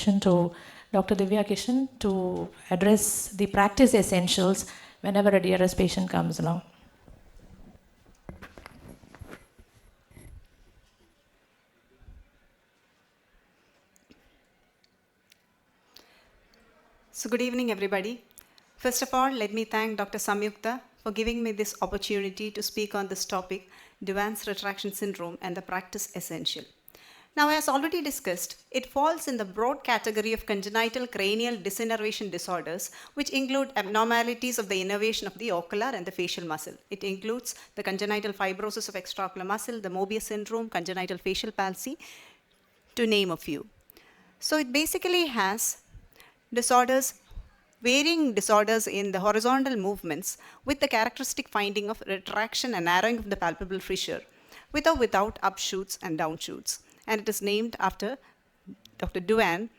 to Dr. Divya Kishan to address the practice essentials whenever a DRS patient comes along. So good evening, everybody. First of all, let me thank Dr. Samyukta for giving me this opportunity to speak on this topic, Duane's retraction syndrome and the practice essential. Now, as already discussed, it falls in the broad category of congenital cranial disinnervation disorders, which include abnormalities of the innervation of the ocular and the facial muscle. It includes the congenital fibrosis of extraocular muscle, the Mobius syndrome, congenital facial palsy, to name a few. So it basically has varying disorders in the horizontal movements with the characteristic finding of retraction and narrowing of the palpebral fissure, with or without upshoots and downshoots. And it is named after Dr. Duane,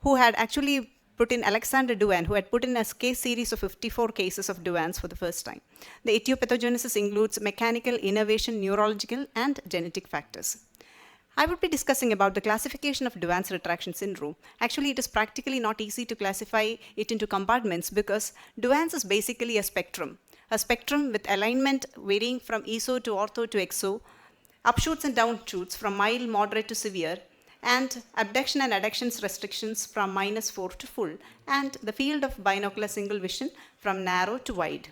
who had actually put in Alexander Duane, who had put in a case series of 54 cases of Duane's for the first time. The etiopathogenesis includes mechanical, innervation, neurological, and genetic factors. I would be discussing about the classification of Duane's retraction syndrome. Actually, it is practically not easy to classify it into compartments because Duane's is basically a spectrum with alignment varying from ESO to ortho to exo, upshoots and downshoots from mild, moderate to severe, and abduction and adductions restrictions from -4 to full, and the field of binocular single vision from narrow to wide.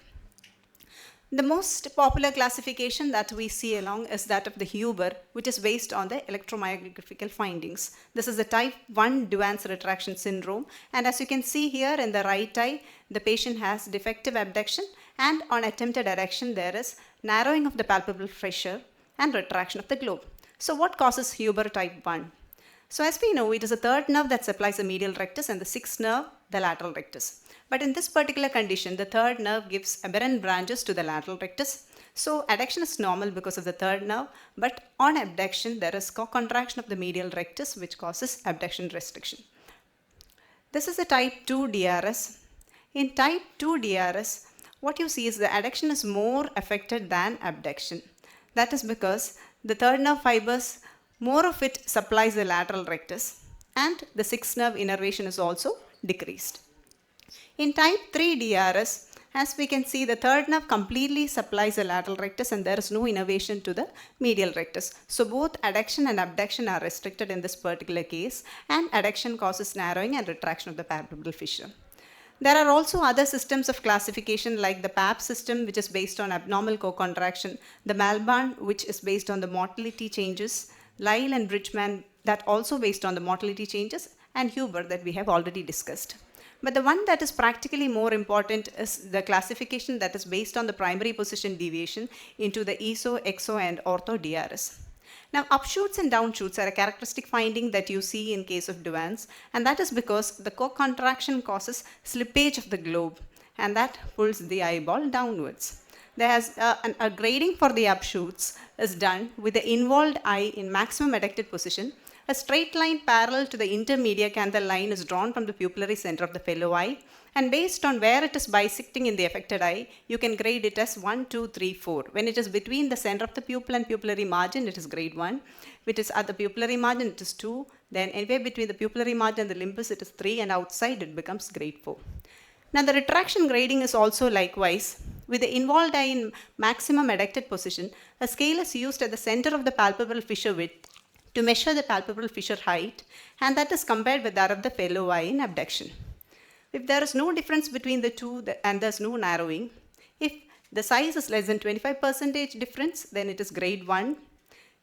The most popular classification that we see along is that of the Huber, which is based on the electromyographical findings. This is the type 1 Duane's retraction syndrome, and as you can see here in the right eye, the patient has defective abduction, and on attempted adduction there is narrowing of the palpebral fissure and retraction of the globe. So what causes Huber type 1? So as we know, it is the third nerve that supplies the medial rectus and the sixth nerve, the lateral rectus. But in this particular condition, the third nerve gives aberrant branches to the lateral rectus. So adduction is normal because of the third nerve, but on abduction, there is co-contraction of the medial rectus, which causes abduction restriction. This is the type 2 DRS. In type 2 DRS, what you see is the adduction is more affected than abduction. That is because the third nerve fibers, more of it supplies the lateral rectus, and the sixth nerve innervation is also decreased. In type 3 DRS, as we can see, the third nerve completely supplies the lateral rectus and there is no innervation to the medial rectus. So both adduction and abduction are restricted in this particular case, and adduction causes narrowing and retraction of the palpebral fissure. There are also other systems of classification like the PAP system, which is based on abnormal co-contraction, the Malbarn, which is based on the motility changes, Lyle and Bridgman, that also based on the motility changes, and Huber that we have already discussed. But the one that is practically more important is the classification that is based on the primary position deviation into the ESO, EXO, and ortho DRS. Now, upshoots and downshoots are a characteristic finding that you see in case of Duane's, and that is because the co-contraction causes slippage of the globe, and that pulls the eyeball downwards. There's a grading for the upshoots is done with the involved eye in maximum adducted position. A straight line parallel to the intermediacanthal line is drawn from the pupillary center of the fellow eye, and based on where it is bisecting in the affected eye, you can grade it as 1, 2, 3, 4. When it is between the center of the pupil and pupillary margin, it is grade 1. If it is at the pupillary margin, it is 2. Then anywhere between the pupillary margin and the limbus, it is 3, and outside it becomes grade 4. Now the retraction grading is also likewise. With the involved eye in maximum adducted position, a scale is used at the center of the palpebral fissure width to measure the palpebral fissure height, and that is compared with that of the fellow eye in abduction. If there is no difference between the two and there is no narrowing, if the size is less than 25% difference, then it is grade 1.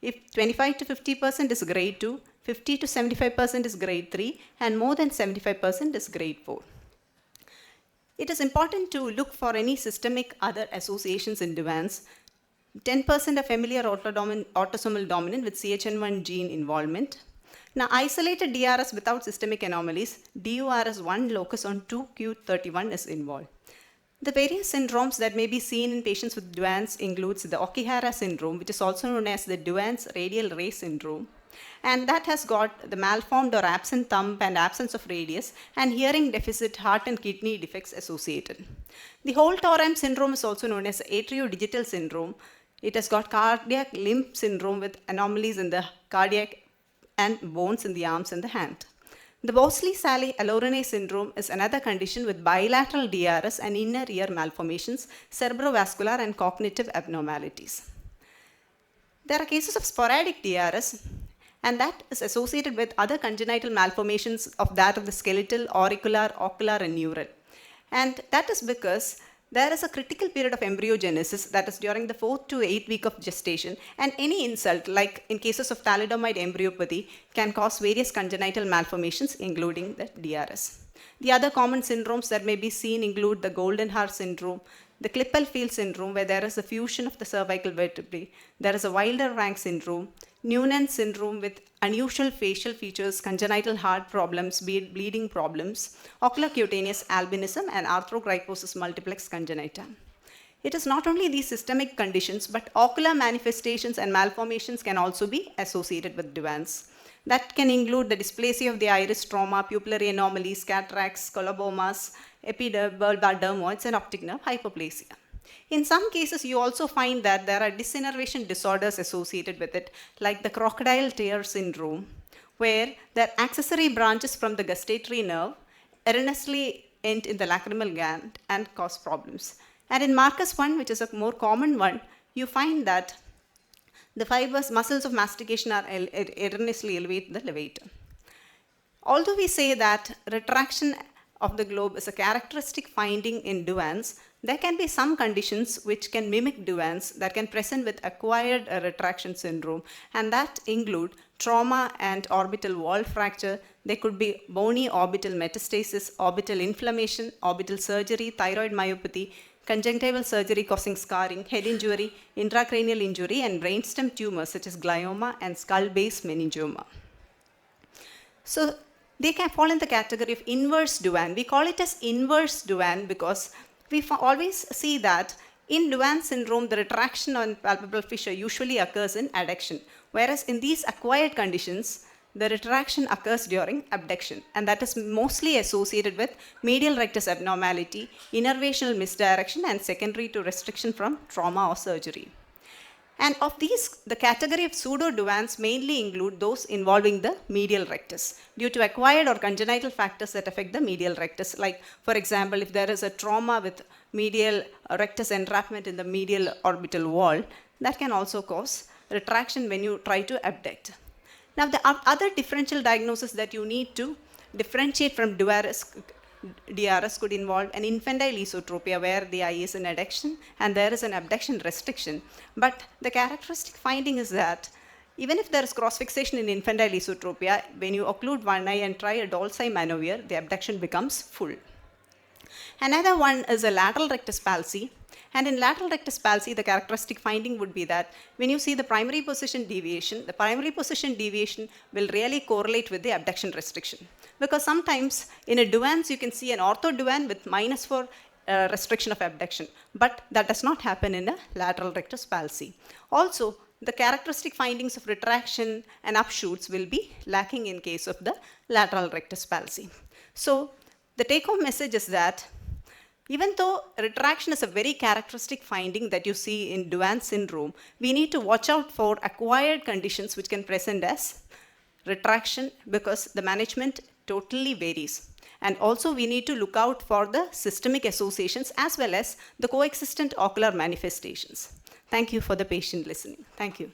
If 25 to 50% is grade 2, 50 to 75% is grade 3, and more than 75% is grade 4. It is important to look for any systemic other associations in Duane's. 10% of familiar autosomal dominant with CHN1 gene involvement. Now, isolated DRS without systemic anomalies, DURS1 locus on 2q31 is involved. The various syndromes that may be seen in patients with Duane's includes the Okihara syndrome, which is also known as the Duane's radial ray syndrome, and that has got the malformed or absent thumb and absence of radius, and hearing deficit, heart and kidney defects associated. The Holt-Oram syndrome is also known as atriodigital syndrome. It has got cardiac limb syndrome with anomalies in the cardiac and bones in the arms and the hand. The Bosley-Saleh-Alorene syndrome is another condition with bilateral DRS and inner ear malformations, cerebrovascular and cognitive abnormalities. There are cases of sporadic DRS, and that is associated with other congenital malformations of that of the skeletal, auricular, ocular, and neural. And that is because there is a critical period of embryogenesis, that is during the 4th to 8th week of gestation, and any insult, like in cases of thalidomide embryopathy, can cause various congenital malformations, including the DRS. The other common syndromes that may be seen include the golden hair syndrome, the Klippel-Feil syndrome, where there is a fusion of the cervical vertebrae, there is a Wilder-Rank syndrome, Noonan syndrome with unusual facial features, congenital heart problems, bleeding problems, oculocutaneous albinism, and arthrogryposis multiplex congenita. It is not only these systemic conditions, but ocular manifestations and malformations can also be associated with DUANS. That can include the dysplasia of the iris, trauma, pupillary anomalies, cataracts, colobomas, epidermal dermoids, and optic nerve hypoplasia. In some cases, you also find that there are disinnervation disorders associated with it, like the crocodile tear syndrome, where there are accessory branches from the gustatory nerve erroneously end in the lacrimal gland and cause problems. And in Marcus 1, which is a more common one, you find that the fibers, muscles of mastication are erroneously elevated the levator. Although we say that retraction of the globe is a characteristic finding in DUANS, there can be some conditions which can mimic DUANS that can present with acquired retraction syndrome, and that include trauma and orbital wall fracture. There could be bony orbital metastasis, orbital inflammation, orbital surgery, thyroid myopathy, conjunctival surgery causing scarring, head injury, intracranial injury, and brainstem tumors such as glioma and skull base meningioma. So they can fall in the category of inverse DUAN. We call it as inverse DUAN because we always see that in DUAN syndrome, the retraction on palpebral fissure usually occurs in adduction, whereas in these acquired conditions, the retraction occurs during abduction, and that is mostly associated with medial rectus abnormality, innervational misdirection, and secondary to restriction from trauma or surgery. And of these, the category of pseudo-DUANs mainly include those involving the medial rectus due to acquired or congenital factors that affect the medial rectus. Like, for example, if there is a trauma with medial rectus entrapment in the medial orbital wall, that can also cause retraction when you try to abduct. Now, the other differential diagnosis that you need to differentiate from DRS could involve an infantile esotropia where the eye is in adduction and there is an abduction restriction. But the characteristic finding is that even if there is cross-fixation in infantile esotropia, when you occlude one eye and try a Dolce maneuver, the abduction becomes full. Another one is a lateral rectus palsy. And in lateral rectus palsy, the characteristic finding would be that when you see the primary position deviation will really correlate with the abduction restriction. Because sometimes in a DUANS, you can see an ortho-DUAN with -4 restriction of abduction, but that does not happen in a lateral rectus palsy. Also, the characteristic findings of retraction and upshoots will be lacking in case of the lateral rectus palsy. So, the take-home message is that even though retraction is a very characteristic finding that you see in DUAN syndrome, we need to watch out for acquired conditions which can present as retraction because the management totally varies. And also we need to look out for the systemic associations as well as the coexistent ocular manifestations. Thank you for the patient listening. Thank you.